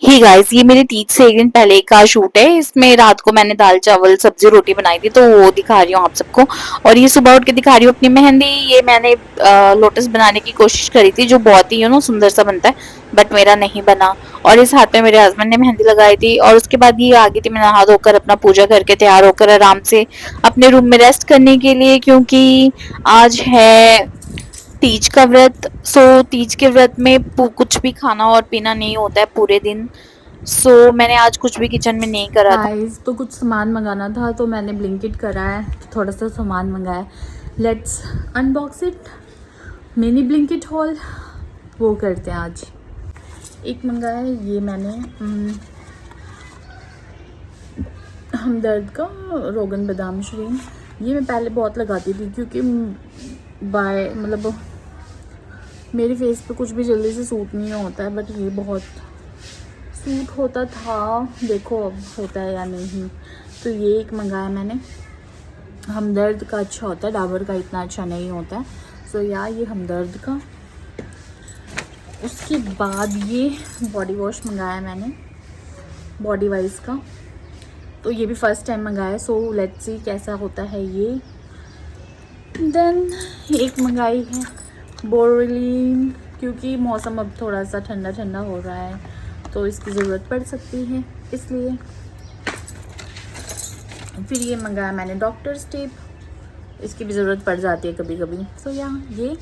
ही guys, ये मेरे तीज से एक दिन पहले का शूट है। इसमें रात को मैंने दाल चावल सब्जी रोटी बनाई थी, तो वो दिखा रही हूँ आप सबको। और ये सुबह उठ के दिखा रही हूँ अपनी मेहंदी। ये मैंने लोटस बनाने की कोशिश करी थी, जो बहुत ही सुंदर सा बनता है, बट मेरा नहीं बना। और इस हाथ में मेरे हस्बैंड ने मेहंदी लगाई थी। और उसके बाद ये आ गई थी, मैं नहा धोकर अपना पूजा करके तैयार होकर आराम से अपने रूम में रेस्ट करने के लिए, क्योंकि आज है तीज का व्रत। सो तीज के व्रत में कुछ भी खाना और पीना नहीं होता है पूरे दिन। मैंने आज कुछ भी किचन में नहीं करा था। गाइस, तो कुछ सामान मंगाना था तो मैंने ब्लिंकिट करा है, तो थोड़ा सा सामान मंगाया है। Let's unbox it. Mini Blinkit hall वो करते हैं आज। एक मंगाया है ये मैंने हमदर्द का रोगन बादाम श्रीन। ये मैं पहले बहुत लगाती थी, क्योंकि बाय मतलब मेरे फेस पे कुछ भी जल्दी से सूट नहीं होता है, बट ये बहुत सूट होता था। देखो अब होता है या नहीं। तो ये एक मंगाया मैंने। हमदर्द का अच्छा होता है, डाबर का इतना अच्छा नहीं होता है। सो यार ये हमदर्द का। उसके बाद ये बॉडी वॉश मंगाया मैंने, बॉडी वाइज का। तो ये भी फर्स्ट टाइम मंगाया, सो लेट्स सी कैसा होता है ये। देन एक मंगाई है बोरोलिन, क्योंकि मौसम अब थोड़ा सा ठंडा ठंडा हो रहा है, तो इसकी ज़रूरत पड़ सकती है, इसलिए। फिर ये मंगाया मैंने डॉक्टर्स टेप, इसकी भी ज़रूरत पड़ जाती है कभी कभी। सो या ये।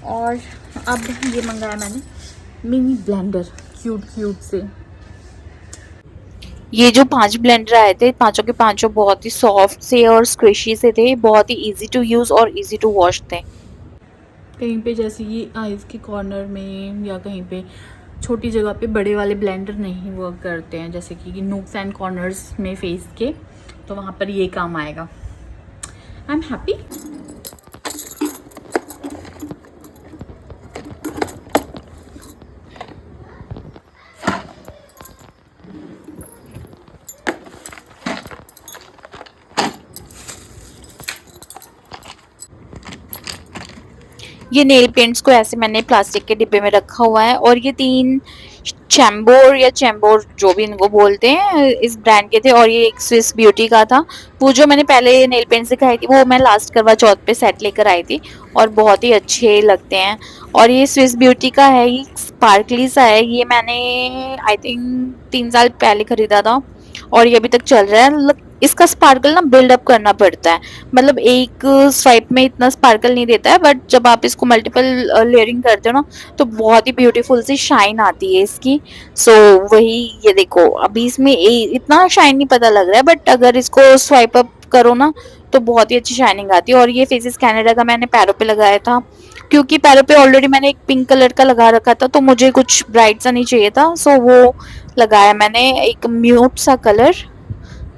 और अब ये मंगाया मैंने मिनी ब्लेंडर, क्यूट क्यूट से। ये जो 5 ब्लेंडर आए थे, पांचों के पांचों बहुत ही सॉफ्ट से और स्क्विशी से थे, बहुत ही इजी टू यूज और इजी टू वॉश थे। कहीं पे जैसे ये आइज़ के कॉर्नर में या कहीं पे छोटी जगह पे बड़े वाले ब्लेंडर नहीं वर्क करते हैं, जैसे कि नूक्स एंड कॉर्नर्स में फेस के, तो वहाँ पर ये काम आएगा। I am happy. ये नेल पेंट्स को ऐसे मैंने प्लास्टिक के डिब्बे में रखा हुआ है। और ये 3 चैम्बोर या चैम्बोर जो भी इनको बोलते हैं, इस ब्रांड के थे। और ये एक स्विस ब्यूटी का था। वो जो मैंने पहले नेल पेंट दिखाई थी, वो मैं लास्ट करवा चौथ पे सेट लेकर आई थी, और बहुत ही अच्छे लगते हैं। और ये स्विस ब्यूटी का है, ये स्पार्कली सा है। ये मैंने आई थिंक 3 साल पहले खरीदा था, और ये अभी तक चल रहा है। इसका स्पार्कल ना बिल्डअप करना पड़ता है, मतलब एक स्वाइप में इतना स्पार्कल नहीं देता है, बट जब आप इसको मल्टीपल लेयरिंग करते हो ना, तो बहुत ही ब्यूटीफुल सी शाइन आती है इसकी। सो वही, ये देखो अभी इसमें इतना शाइन नहीं पता लग रहा है, बट अगर इसको स्वाइप अप करो ना, तो बहुत ही अच्छी शाइनिंग आती है। और ये फेसेस कैनेडा का मैंने पैरों पे लगाया था, क्योंकि पैरों पे ऑलरेडी मैंने एक पिंक कलर का लगा रखा था, तो मुझे कुछ ब्राइट सा नहीं चाहिए था। सो वो लगाया मैंने, एक म्यूट सा कलर,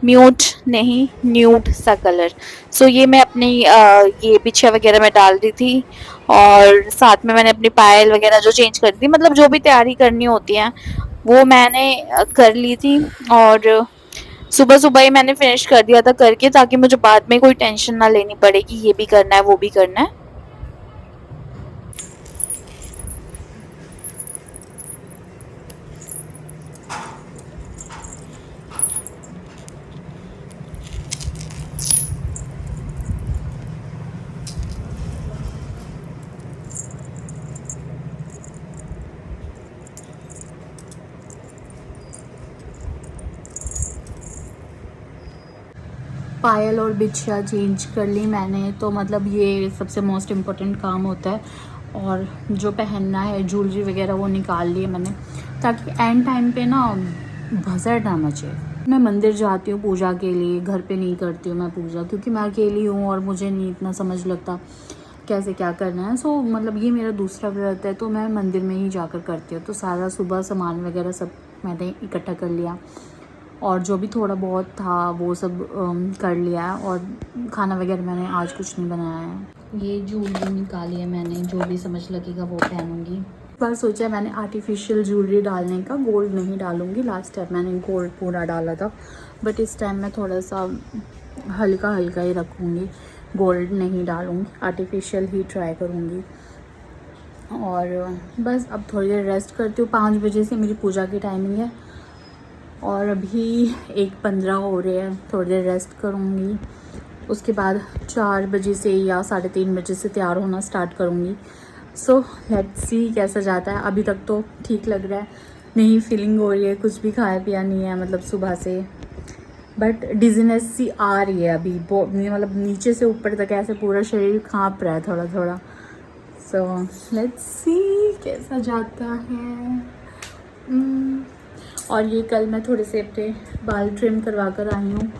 म्यूट नहीं न्यूड सा कलर। ये मैं अपनी ये बिछिया वगैरह में डाल रही थी, और साथ में मैंने अपनी पायल वगैरह जो चेंज कर दी थी, मतलब जो भी तैयारी करनी होती है वो मैंने कर ली थी। और सुबह सुबह ही मैंने फिनिश कर दिया था करके, ताकि मुझे बाद में कोई टेंशन ना लेनी पड़े कि ये भी करना है वो भी करना है। पायल और बिछिया चेंज कर ली मैंने, तो मतलब ये सबसे मोस्ट इम्पोर्टेंट काम होता है। और जो पहनना है ज्वेलरी वगैरह वो निकाल लिए मैंने, ताकि एंड टाइम पे ना भसड़ ना मचे। मैं मंदिर जाती हूँ पूजा के लिए, घर पे नहीं करती हूँ मैं पूजा, क्योंकि मैं अकेली हूँ और मुझे नहीं इतना समझ लगता कैसे क्या करना है। मतलब ये मेरा दूसरा व्रत है, तो मैं मंदिर में ही जाकर करती हूँ। तो सारा सुबह सामान वगैरह सब मैंने इकट्ठा कर लिया, और जो भी थोड़ा बहुत था वो सब कर लिया। और खाना वगैरह मैंने आज कुछ नहीं बनाया है। ये ज्वेलरी निकाली है मैंने, जो भी समझ लगेगा वो पहनूंगी। एक बार सोचा मैंने आर्टिफिशियल ज्वेलरी डालने का, गोल्ड नहीं डालूंगी। लास्ट टाइम मैंने गोल्ड पूरा डाला था, बट इस टाइम मैं थोड़ा सा हल्का हल्का ही रखूँगी, गोल्ड नहीं डालूँगी, आर्टिफिशियल ही ट्राई करूँगी। और बस अब थोड़ी देर रेस्ट करती हूँ। 5 बजे से मेरी पूजा की टाइमिंग है और अभी 1:15 हो रहे हैं। थोड़ी देर रेस्ट करूँगी, उसके बाद 4 बजे से या 3:30 बजे से तैयार होना स्टार्ट करूँगी। सो लेट्स सी कैसा जाता है। अभी तक तो ठीक लग रहा है, नहीं फीलिंग हो रही है, कुछ भी खाया पिया नहीं है मतलब सुबह से, बट डिजीनेस सी आ रही है अभी मतलब नीचे से ऊपर तक ऐसे पूरा शरीर काँप रहा है थोड़ा थोड़ा। सो लेट्स सी कैसा जाता है। और ये कल मैं थोड़े से अपने बाल ट्रिम करवा कर आई हूँ,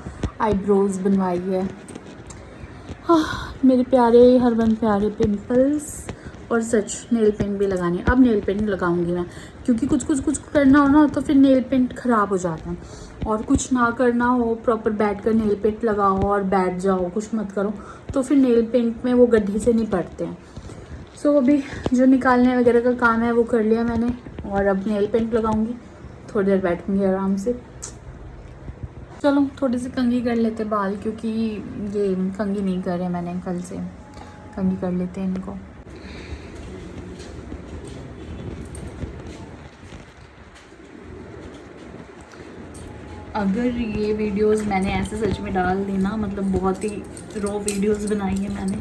आईब्रोज बनवाई है। मेरे प्यारे हरबन प्यारे पिंपल्स। और सच नेल पेंट भी लगाने, अब नेल पेंट लगाऊंगी मैं, क्योंकि कुछ करना हो ना तो फिर नेल पेंट ख़राब हो जाता है। और कुछ ना करना हो, प्रॉपर बैठ कर नेल पेंट लगाओ और बैठ जाओ, कुछ मत करो, तो फिर नेल पेंट में वो गड्ढे से नहीं पड़ते हैं। सो अभी जो निकालने वगैरह का काम है वो कर लिया मैंने, और अब नेल पेंट लगाऊंगी, थोड़ी देर बैठूंगी आराम से। चलो थोड़ी सी कंघी कर लेते बाल, क्योंकि ये कंघी नहीं करे मैंने कल से, कंघी कर लेते हैं इनको। अगर ये वीडियोस मैंने ऐसे सच में डाल दी ना, मतलब बहुत ही रॉ वीडियोस बनाई है मैंने।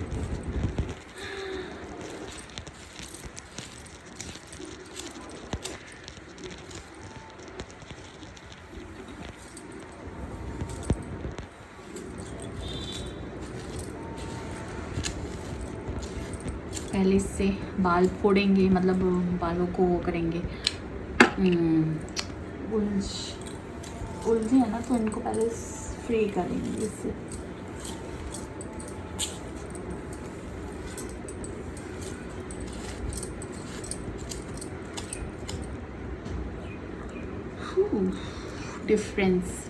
पहले इससे बाल फोड़ेंगे, मतलब बालों को वो करेंगे, उलझे है ना, तो इनको पहले फ्री करेंगे इससे। डिफरेंस।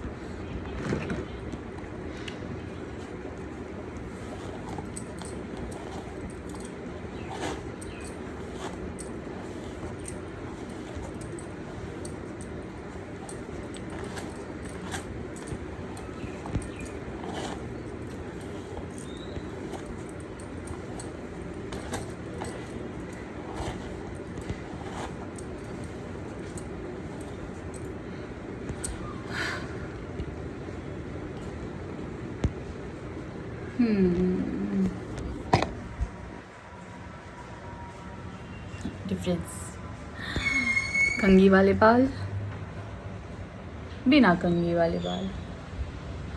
डिफरेंस। कंघी वाले बाल, बिना कंघी वाले बाल।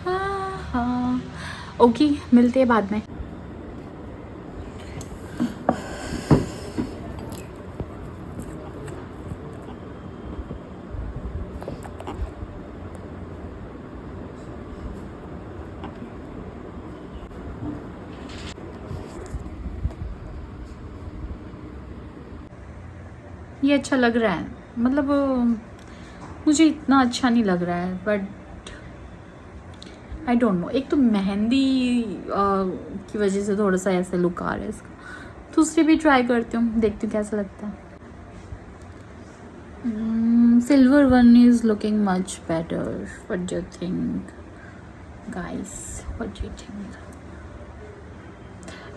हाँ हाँ, ओके, मिलते हैं बाद में। ये अच्छा लग रहा है, मतलब मुझे इतना अच्छा नहीं लग रहा है, बट आई डोंट नो। एक तो मेहंदी की वजह से थोड़ा सा ऐसा लुक आ रहा है इसका। दूसरी भी ट्राई करती हूँ, देखती हूँ कैसा लगता है। Silver one is looking much better. What do you think guys, what do you think?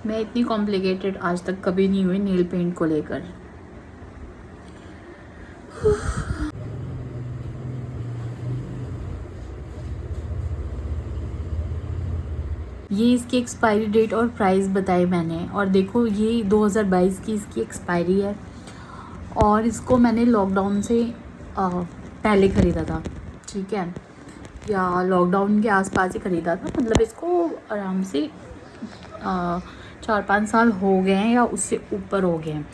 मैं इतनी कॉम्प्लिकेटेड आज तक कभी नहीं हुई नेल पेंट को लेकर। ये इसकी एक्सपायरी डेट और प्राइस बताई मैंने, और देखो ये 2022 की इसकी एक्सपायरी है, और इसको मैंने लॉकडाउन से पहले ख़रीदा था, ठीक है, या लॉकडाउन के आसपास ही ख़रीदा था। मतलब इसको आराम से 4-5 साल हो गए हैं या उससे ऊपर हो गए हैं।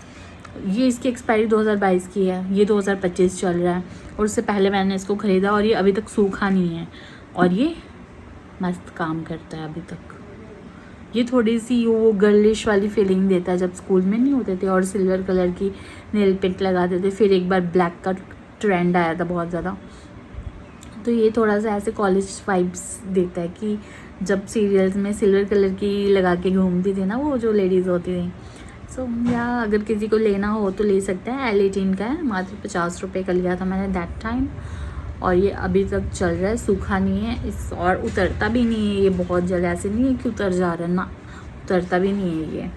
ये इसकी एक्सपायरी 2022 की है, ये 2025 चल रहा है, और उससे पहले मैंने इसको ख़रीदा, और ये अभी तक सूखा नहीं है, और ये मस्त काम करता है अभी तक। ये थोड़ी सी वो गर्लिश वाली फीलिंग देता है, जब स्कूल में नहीं होते थे और सिल्वर कलर की नेल पेंट लगाते थे, फिर एक बार ब्लैक का ट्रेंड आया था बहुत ज़्यादा, तो ये थोड़ा सा ऐसे कॉलेज वाइब्स देता है कि जब सीरियल्स में सिल्वर कलर की लगा के घूमती थी ना वो जो लेडीज़ होती थी। सो या अगर किसी को लेना हो तो ले सकते हैं। L18 का है, मात्र 50 रुपये का लिया था मैंने दैट टाइम, और ये अभी तक चल रहा है, सूखा नहीं है इस, और उतरता भी नहीं है ये बहुत जल्द, ऐसे नहीं है कि उतर जा रहा है ना, उतरता भी नहीं है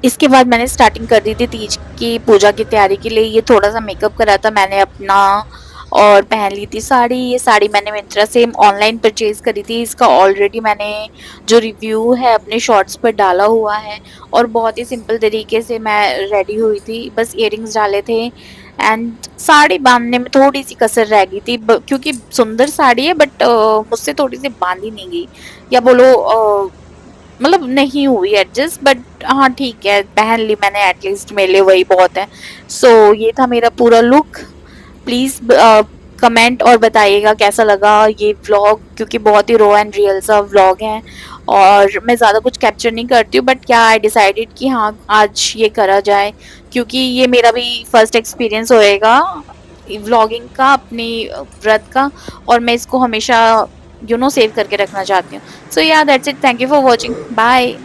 इसके बाद मैंने स्टार्टिंग कर दी थी तीज की पूजा की तैयारी के लिए। ये थोड़ा-सा मेकअप करा था मैंने अपना और पहन ली थी साड़ी। ये साड़ी मैंने मिंत्रा से ऑनलाइन परचेज़ करी थी। इसका ऑलरेडी मैंने जो रिव्यू है अपने शॉर्ट्स पर डाला हुआ है और बहुत ही सिंपल तरीके से मैं रेडी हुई थी। बस इयररिंग्स डाले थे एंड साड़ी बाँधने में थोड़ी-सी कसर रह गई थी ब क्योंकि सुंदर साड़ी है बट मुझसे थोड़ी-सी बाँधी नहीं गई या बोलो मतलब नहीं हुई एडजस्ट बट हाँ ठीक है, पहन ली मैंने एटलीस्ट मेरे लिए वही बहुत है। सो ये था मेरा पूरा लुक। प्लीज़ कमेंट और बताइएगा कैसा लगा ये व्लॉग क्योंकि बहुत ही रॉ एंड रियल सा व्लॉग है और मैं ज़्यादा कुछ कैप्चर नहीं करती हूँ बट क्या आई डिसाइडेड कि हाँ, आज ये करा जाए क्योंकि ये मेरा भी फर्स्ट एक्सपीरियंस होएगा व्लॉगिंग का अपनी व्रत का और मैं इसको हमेशा सेव करके रखना चाहती हूँ। So yeah that's it. Thank you for watching. Bye.